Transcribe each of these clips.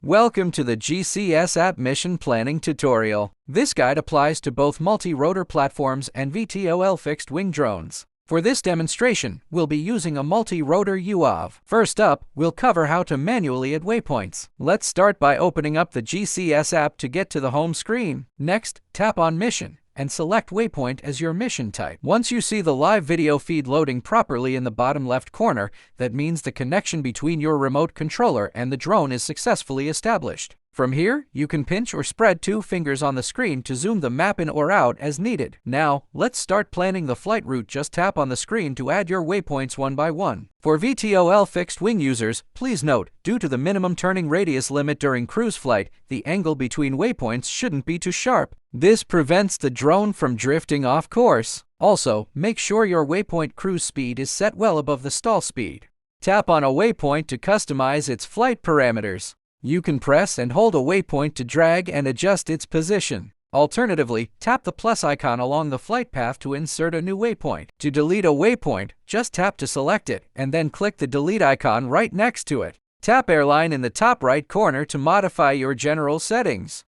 Welcome to the GCS App Mission Planning tutorial. This guide applies to both multi-rotor platforms and VTOL fixed-wing drones. For this demonstration, we'll be using a multi-rotor UAV. First up, we'll cover how to manually add waypoints. Let's start by opening up the GCS app to get to the home screen. Next, tap on Mission and select Waypoint as your mission type. Once you see the live video feed loading properly in the bottom left corner, that means the connection between your remote controller and the drone is successfully established. From here, you can pinch or spread two fingers on the screen to zoom the map in or out as needed. Now, let's start planning the flight route. Just tap on the screen to add your waypoints one by one. For VTOL fixed-wing users, please note, due to the minimum turning radius limit during cruise flight, the angle between waypoints shouldn't be too sharp. This prevents the drone from drifting off course. Also, make sure your waypoint cruise speed is set well above the stall speed. Tap on a waypoint to customize its flight parameters. You can press and hold a waypoint to drag and adjust its position. Alternatively, tap the plus icon along the flight path to insert a new waypoint. To delete a waypoint, just tap to select it, and then click the delete icon right next to it. Tap Airline in the top right corner to modify your general settings.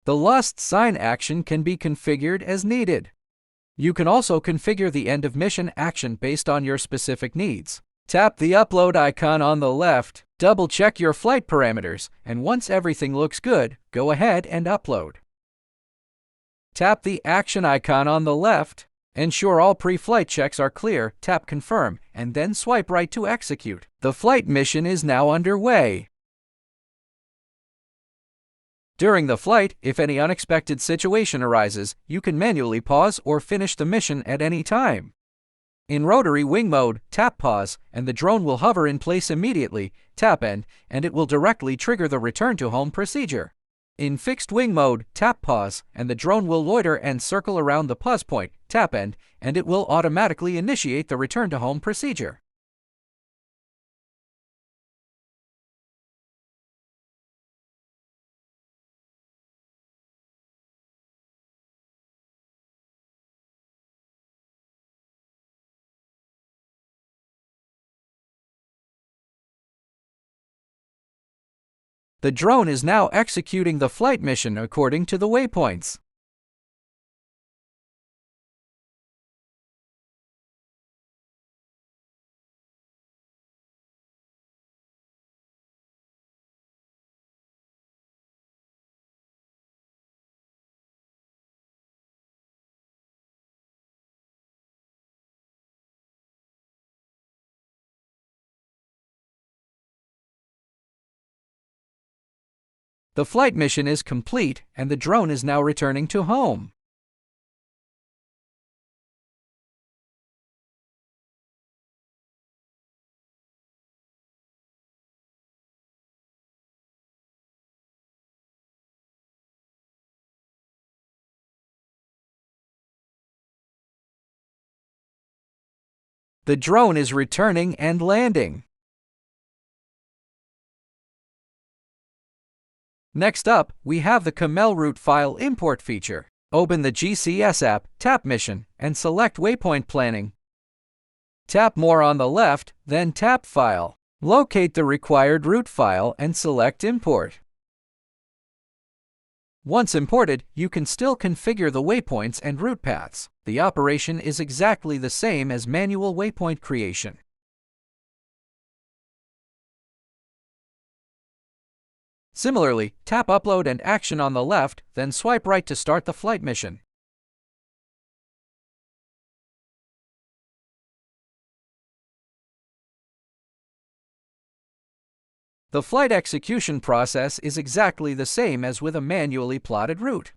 The lost sign action can be configured as needed. You can also configure the end of mission action based on your specific needs. Tap the upload icon on the left, double-check your flight parameters, and once everything looks good, go ahead and upload. Tap the action icon on the left, ensure all pre-flight checks are clear, tap confirm, and then swipe right to execute. The flight mission is now underway. During the flight, if any unexpected situation arises, you can manually pause or finish the mission at any time. In rotary wing mode, tap pause, and the drone will hover in place immediately. Tap end, and it will directly trigger the return to home procedure. In fixed wing mode, tap pause, and the drone will loiter and circle around the pause point. Tap end, and it will automatically initiate the return to home procedure. The drone is now executing the flight mission according to the waypoints. The flight mission is complete, and the drone is now returning to home. The drone is returning and landing. Next up, we have the Camel route file import feature. Open the GCS app, tap Mission, and select Waypoint Planning. Tap More on the left, then tap File. Locate the required route file and select Import. Once imported, you can still configure the waypoints and route paths. The operation is exactly the same as manual waypoint creation. Similarly, tap Upload and Action on the left, then swipe right to start the flight mission. The flight execution process is exactly the same as with a manually plotted route.